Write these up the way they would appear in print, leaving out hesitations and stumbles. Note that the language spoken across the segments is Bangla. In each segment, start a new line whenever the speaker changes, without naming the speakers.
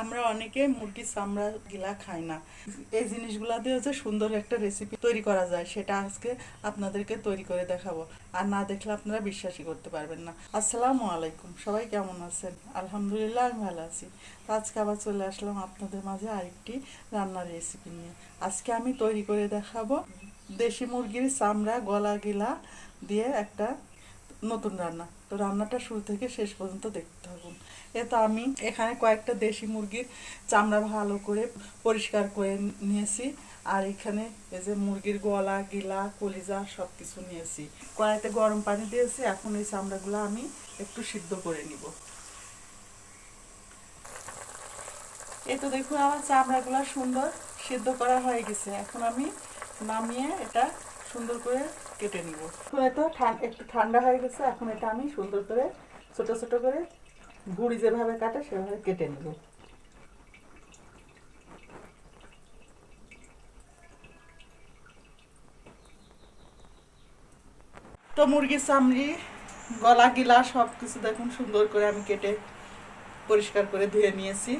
আমরা অনেকে মুরগির চামড়া গিলা খাই না। এই জিনিসগুলা দিয়ে হচ্ছে সুন্দর একটা রেসিপি তৈরি করা যায়, সেটা আজকে আপনাদেরকে তৈরি করে দেখাবো। আর না দেখলে আপনারা বিশ্বাসই করতে পারবেন না। আসসালামু আলাইকুম, সবাই কেমন আছেন? আলহামদুলিল্লাহ, আমি ভালো আছি। তো আজকে আবার চলে আসলাম আপনাদের মাঝে আরেকটি রান্নার রেসিপি নিয়ে। আজকে আমি তৈরি করে দেখাবো দেশি মুরগির চামড়া গলা গিলা দিয়ে একটা নতুন রান্না। তো রান্নাটা শুরু থেকে শেষ পর্যন্ত দেখতে থাকুন। তো আমি এখানে কয়েকটা দেশি মুরগির চামড়া ভালো করে পরিষ্কার করে নিয়েছি। আর এখানে এই যে মুরগির গলা গিলা কলিজা সব কিছু নিয়েছি। কড়াইতে গরম পানি দিয়েছি, এখন এই চামড়াগুলো আমি একটু সিদ্ধ করে নিব। এই তো দেখুন আমার চামড়াগুলো সুন্দর সিদ্ধ করা হয়ে গেছে। এখন আমি নামিয়ে এটা সুন্দর করে কেটে নিব। এখন এটা একটু ঠান্ডা হয়ে গেছে, এখন এটা আমি সুন্দর করে ছোট ছোট করে ভুড়ি যেভাবে কাটে সেভাবে কেটে নিব। তো মুরগির চামড়ি গলা গিলা সব কিছু দেখুন সুন্দর করে আমি কেটে পরিষ্কার করে ধুয়ে নিয়েছি।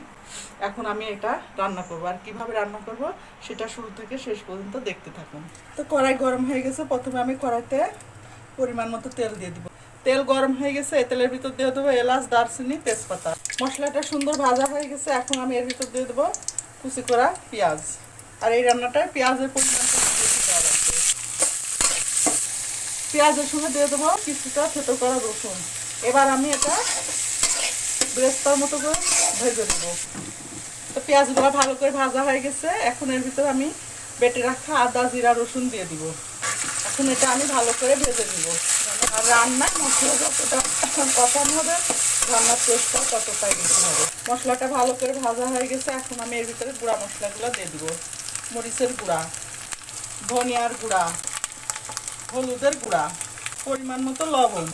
এখন আমি এটা রান্না করবো, আর কিভাবে রান্না করব সেটা শুরু থেকে শেষ পর্যন্ত দেখতে থাকুন। তো কড়াই গরম হয়ে গেছে, প্রথমে আমি কড়াইতে পরিমাণ মতো তেল দিয়ে দিব। তেল গরম হয়ে গেছে, এই তেলের ভিতর দিয়ে দেবো এলাচ, দারচিনি, তেজপাতা। মশলাটা সুন্দর ভাজা হয়ে গেছে, এখন আমি এর ভিতর দিয়ে দেবো কুচি করা পেঁয়াজ। আর এই রান্নাটায় পেঁয়াজের পরিমাণটা বেশি দেওয়া লাগবে। পেঁয়াজের সঙ্গে দিয়ে দেবো কিছুটা থেতো করা রসুন। এবার আমি এটা ব্রেস্তার মতো করে ভেজে নেব। তো পেঁয়াজগুলো ভালো করে ভাজা হয়ে গেছে, এখন এর ভিতরে আমি বেটে রাখা আদা জিরা রসুন দিয়ে দিব। এখন এটা আমি ভালো করে ভেজে নিব। আর রান্নার মশলা যতটা কষানো হবে, রান্নার টেস্টটা ততটাই বেশি হবে। মশলাটা ভালো করে ভাজা হয়ে গেছে, এখন আমি এর ভিতরে গুঁড়া মশলাগুলো দিয়ে দিব। মরিচের গুঁড়া, ধনিয়ার গুঁড়া, হলুদের গুঁড়া, পরিমাণ মতো লবণ।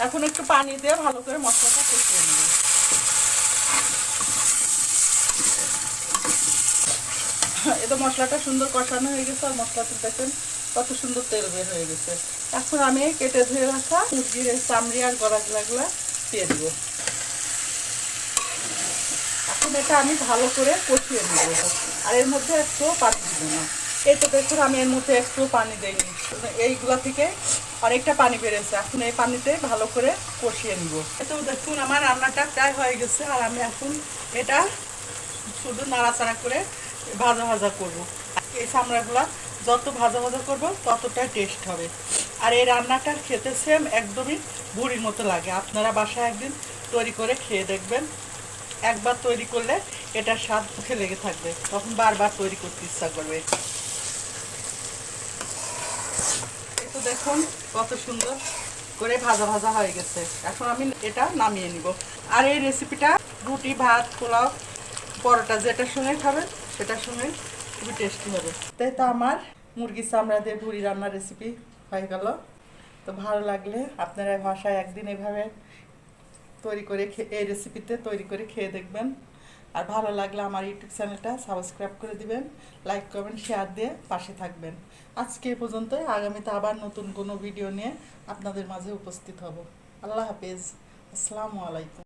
এখন একটু পানি দিয়ে ভালো করে মশলাটা কষিয়ে নেব। এটা মশলাটা সুন্দর কষানো হয়ে গেছে, আর মশলাটা দেখেন কত সুন্দর তেল বের হয়ে গেছে। এখন আমি কেটে ধুয়ে রাখা মুরগির চামড়ি আর গলাগুলা দিয়ে দিব। এখন এটা আমি ভালো করে কষিয়ে নেব, আর এর মধ্যে একটু পানি দিব না। এই তো দেখুন আমি এর মধ্যে একটু পানি দিইনি, এইগুলা থেকে অনেকটা পানি বেড়েছে। এখন এই পানিতে ভালো করে কষিয়ে নিব। তো দেখুন আমার রান্নাটা প্রায় হয়ে গেছে, আর আমি এখন এটা শুধু নাড়াচাড়া করে ভাজা ভাজা করব। এই চামড়াগুলা যত ভাজা ভাজা করব ততটাই টেস্ট হবে। আর এই রান্নাটা খেতে সেম একদমই বুড়ির মতো লাগে। আপনারা বাসায় একদিন তৈরি করে খেয়ে দেখবেন। একবার তৈরি করলে এটা স্বাদ মুখে লেগে থাকবে, তখন বারবার তৈরি করতে ইচ্ছা করবে। তো দেখুন কত সুন্দর করে ভাজা ভাজা হয়ে গেছে, এখন আমি এটা নামিয়ে নিব। আর এই রেসিপিটা রুটি, ভাত, পোলাও, পরোটা যেটার সঙ্গে খাবেন সেটার সঙ্গে খুবই টেস্টি হবে। তাই তো আমার মুরগির চামড়া দিয়ে ভুড়ি রান্নার রেসিপি হয়ে গেল। তো ভালো লাগলে আপনারা বাসায় একদিন এভাবে তৈরি করে এই রেসিপিতে তৈরি করে খেয়ে দেখবেন। আর ভালো লাগলে আমার ইউটিউব চ্যানেলটা সাবস্ক্রাইব করে দিবেন, লাইক কমেন্ট শেয়ার দিয়ে পাশে থাকবেন। আজকে এ পর্যন্তই, আগামীতে আবার নতুন কোনো ভিডিও নিয়ে আপনাদের মাঝে উপস্থিত হব। আল্লাহ হাফেজ, আসসালামু আলাইকুম।